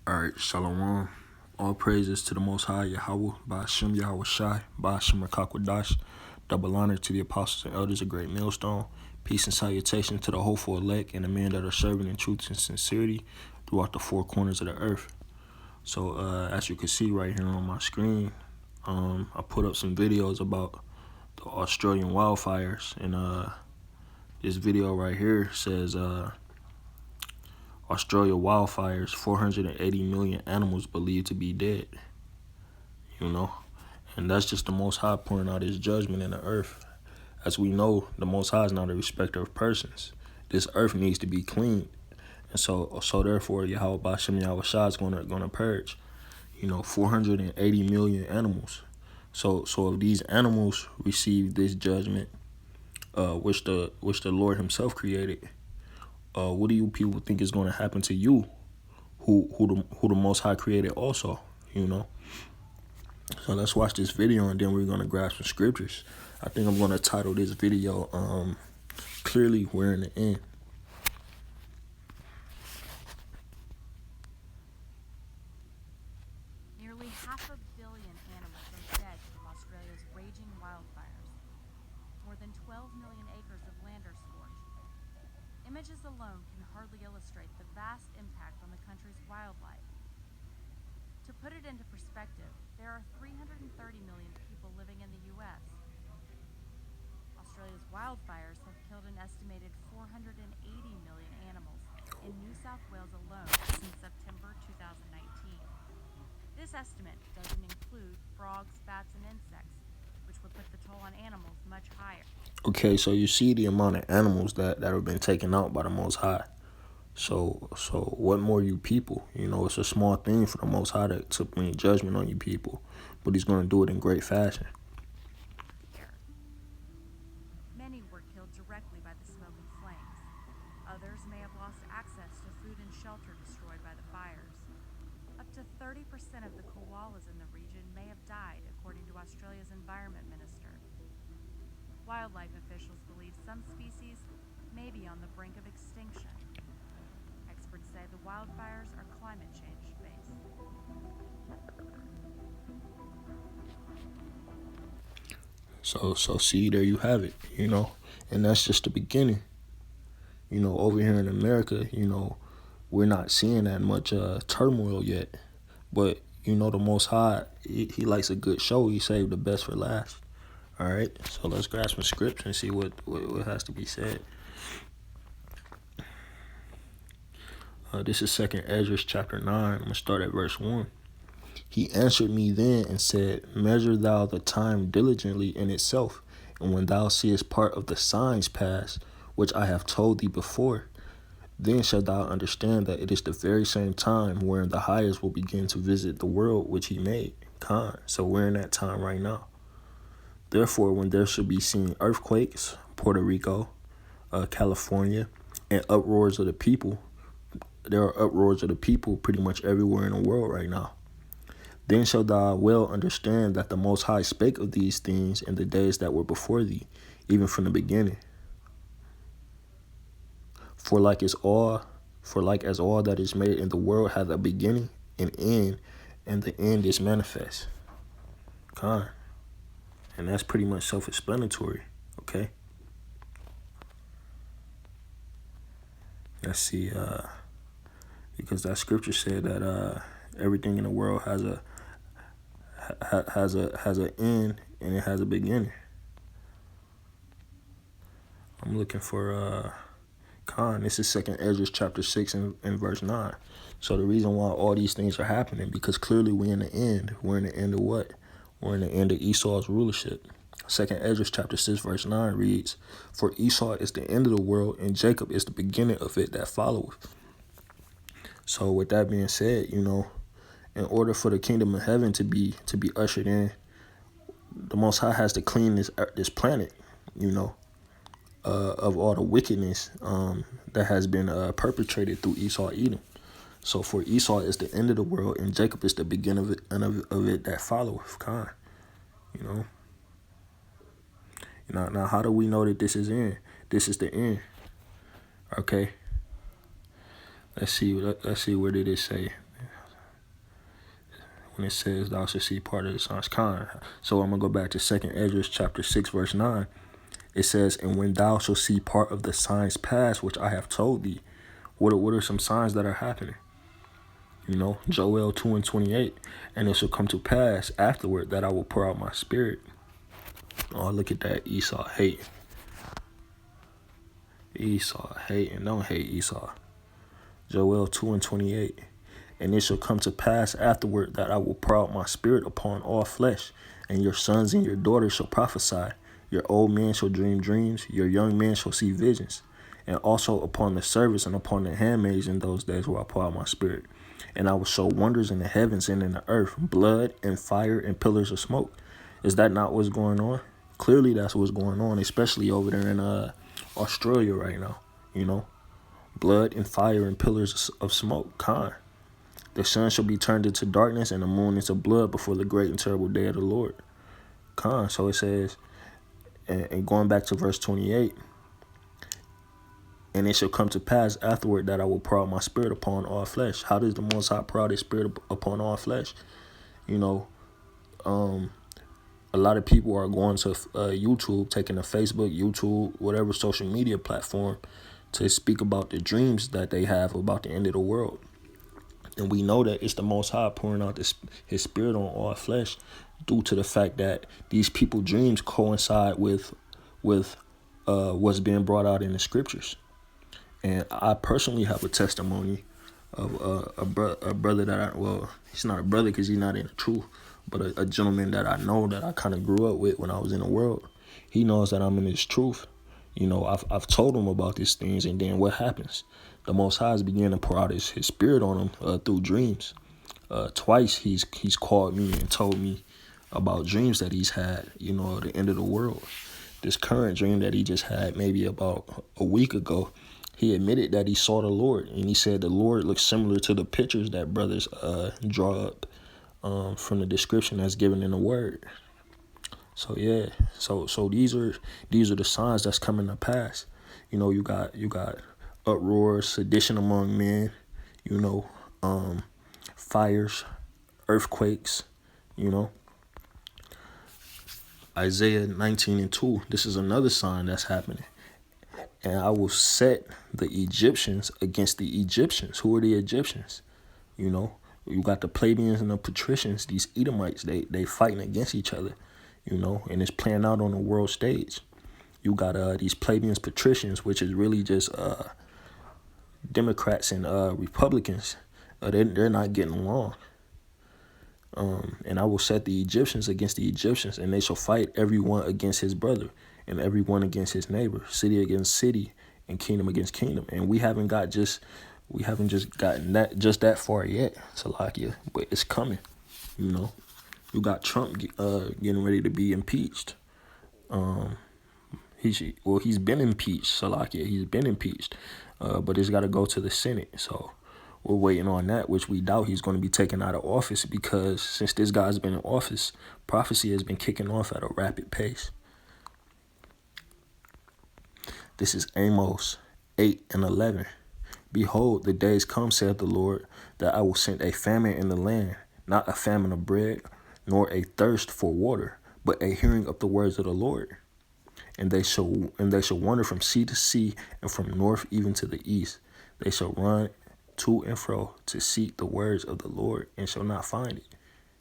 Alright, Shalom. All praises to the Most High Yahweh, Ba'ashem Yahweh Shai, Ba'ashem Rakakwadash. Double honor to the apostles and elders of Great Millstone. Peace and salutation to the hopeful elect and the men that are serving in truth and sincerity throughout the four corners of the earth. So, as you can see right here on my screen, I put up some videos about the Australian wildfires, and this video right here says, Australia wildfires, 480 million animals believed to be dead, And that's just the Most High pouring out his judgment in the earth. As we know, the Most High is not a respecter of persons. This earth needs to be cleaned. And so therefore, Yahweh Ba'ashem Yahweh Shai is gonna purge, 480 million animals. So if these animals receive this judgment, which the Lord himself created, what do you people think is going to happen to you, who the Most High created also, So let's watch this video and then we're going to grab some scriptures. I think I'm going to title this video, Clearly We're in the End. Nearly 500 million animals are dead from Australia's raging wildfires. More than 12 million acres of land are scorched. Images alone can hardly illustrate the vast impact on the country's wildlife. To put it into perspective, there are 330 million people living in the U.S. Australia's wildfires have killed an estimated 480 million animals in New South Wales alone since September 2019. This estimate doesn't include frogs, bats, and insects, which would put the toll on animals much higher. Okay, so you see the amount of animals that have been taken out by the Most High. So what more you people? It's a small thing for the Most High to bring judgment on you people, but he's going to do it in great fashion. Many were killed directly by the smoke and flames. Others may have lost access to food and shelter destroyed by the fires. Up to 30% of the koalas in the region may have died, according to Australia's Environment Minister. Wildlife officials believe some species may be on the brink of extinction. Experts say the wildfires are climate change based. So see, there you have it, and that's just the beginning. Over here in America, we're not seeing that much turmoil yet, but the Most High, he likes a good show. He saved the best for last. All right, so let's grab some scripture and see what has to be said. This is 2nd Ezra chapter 9. I'm going to start at verse 1. He answered me then and said, Measure thou the time diligently in itself, and when thou seest part of the signs pass, which I have told thee before, then shalt thou understand that it is the very same time wherein the highest will begin to visit the world which he made. So we're in that time right now. Therefore, when there shall be seen earthquakes, Puerto Rico, California, and uproars of the people, there are uproars of the people pretty much everywhere in the world right now. Then shalt thou well understand that the Most High spake of these things in the days that were before thee, even from the beginning. For like as all that is made in the world hath a beginning and end, and the end is manifest. And that's pretty much self-explanatory, okay? Let's see, because that scripture said that everything in the world has an end and it has a beginning. I'm looking for this is 2nd Ezra chapter 6 and verse 9. So the reason why all these things are happening, because clearly we're in the end. We're in the end of what? We're in the end of Esau's rulership. 2nd Ezra chapter 6 verse 9 reads, For Esau is the end of the world, and Jacob is the beginning of it that followeth. So with that being said, in order for the kingdom of heaven to be ushered in, the Most High has to clean this planet, of all the wickedness that has been perpetrated through Esau Edom. So for Esau is the end of the world, and Jacob is the beginning of it that followeth. Now how do we know that this is end? This is the end. Okay. Let's see. Where did it say? when it says thou shalt see part of the signs. Con. So I'm going to go back to 2nd Ezra chapter 6, verse 9. It says, and when thou shalt see part of the signs pass, which I have told thee. What are some signs that are happening? You know, Joel 2 and 28. And it shall come to pass afterward that I will pour out my spirit. Oh, look at that. Esau hate. Esau hating. Don't hate Esau. Joel 2 and 28. And it shall come to pass afterward that I will pour out my spirit upon all flesh, and your sons and your daughters shall prophesy. Your old men shall dream dreams, your young men shall see visions. And also upon the servants and upon the handmaids in those days will I pour out my spirit. And I will show wonders in the heavens and in the earth, blood and fire and pillars of smoke. Is that not what's going on? Clearly that's what's going on, especially over there in Australia right now. You know, blood and fire and pillars of smoke. Con. The sun shall be turned into darkness and the moon into blood before the great and terrible day of the Lord. Con. So it says, and going back to verse 28, and it shall come to pass afterward that I will pour out my spirit upon all flesh. How does the Most High pour out his spirit upon all flesh? You know, a lot of people are going to YouTube, taking to Facebook, YouTube, whatever social media platform to speak about the dreams that they have about the end of the world. And we know that it's the Most High pouring out his spirit on all flesh due to the fact that these people's dreams coincide with what's being brought out in the scriptures. And I personally have a testimony of a brother that he's not a brother because he's not in the truth, but a gentleman that I know that I kind of grew up with when I was in the world. He knows that I'm in his truth. You know, I've told him about these things, and then what happens? The Most High is beginning to pour out his spirit on him through dreams. Twice he's called me and told me about dreams that he's had, you know, at the end of the world. This current dream that he just had maybe about a week ago, he admitted that he saw the Lord, and he said the Lord looks similar to the pictures that brothers draw up from the description that's given in the word. So yeah, so these are the signs that's coming to pass. You know, you got uproars, sedition among men, you know, fires, earthquakes, you know. Isaiah 19 and 2, this is another sign that's happening. And I will set the Egyptians against the Egyptians. Who are the Egyptians? You know, you got the plebeians and the patricians, these Edomites, they fighting against each other, you know, and it's playing out on the world stage. You got these plebeians, patricians, which is really just Democrats and Republicans. They're not getting along. And I will set the Egyptians against the Egyptians, and they shall fight everyone against his brother, and everyone against his neighbor, city against city, and kingdom against kingdom. And we haven't just gotten that far yet, Salakia, but it's coming. You know, you got Trump getting ready to be impeached. He's been impeached, Salakia. He's been impeached, but it's got to go to the Senate. So we're waiting on that, which we doubt he's going to be taken out of office, because since this guy's been in office, prophecy has been kicking off at a rapid pace. This is Amos 8 and 11. Behold, the days come, saith the Lord, that I will send a famine in the land, not a famine of bread, nor a thirst for water, but a hearing of the words of the Lord. And they shall wander from sea to sea, and from north even to the east. They shall run to and fro to seek the words of the Lord, and shall not find it.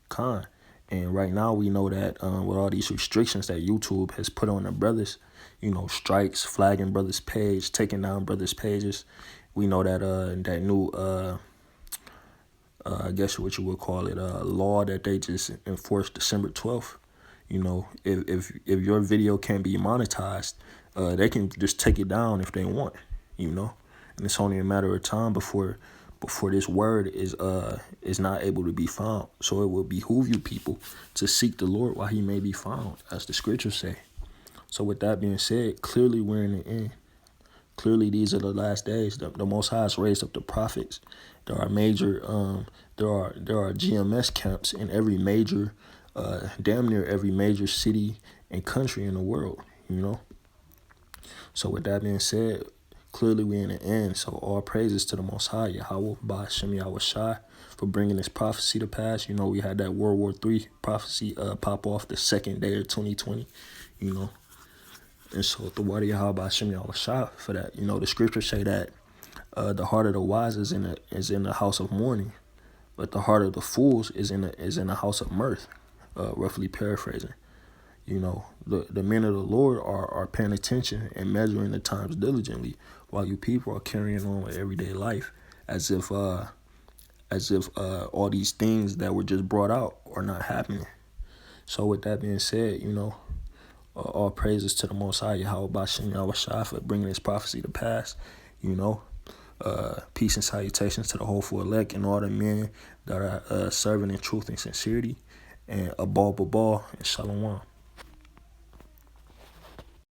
Con. And right now we know that with all these restrictions that YouTube has put on the brothers, you know, strikes, flagging brothers' page, taking down brothers' pages, we know that that new I guess what you would call it, law that they just enforced December 12th. You know, if your video can't be monetized, they can just take it down if they want, you know. And it's only a matter of time before this word is not able to be found. So it will behoove you people to seek the Lord while he may be found, as the scriptures say. So with that being said, clearly we're in the end. Clearly these are the last days. The Most High has raised up the prophets. There are major there are GMS camps in every major damn near every major city and country in the world, you know. So with that being said, Clearly, we in the end, so all praises to the Most High, Yahweh, Ba'ashem Yahushai, for bringing this prophecy to pass. You know, we had that World War III prophecy pop off the second day of 2020, you know. And so the word of Yahweh Ba'ashem Yahushai for that. You know, the scriptures say that the heart of the wise is in the house of mourning, but the heart of the fools is in the house of mirth, roughly paraphrasing. You know, the men of the Lord are paying attention and measuring the times diligently, while you people are carrying on with everyday life as if all these things that were just brought out are not happening. So with that being said, you know, all praises to the Most High, Yahweh Ba'ashem Yahushai, for bringing this prophecy to pass. You know, peace and salutations to the hopeful elect and all the men that are serving in truth and sincerity, and abal babal and shalom.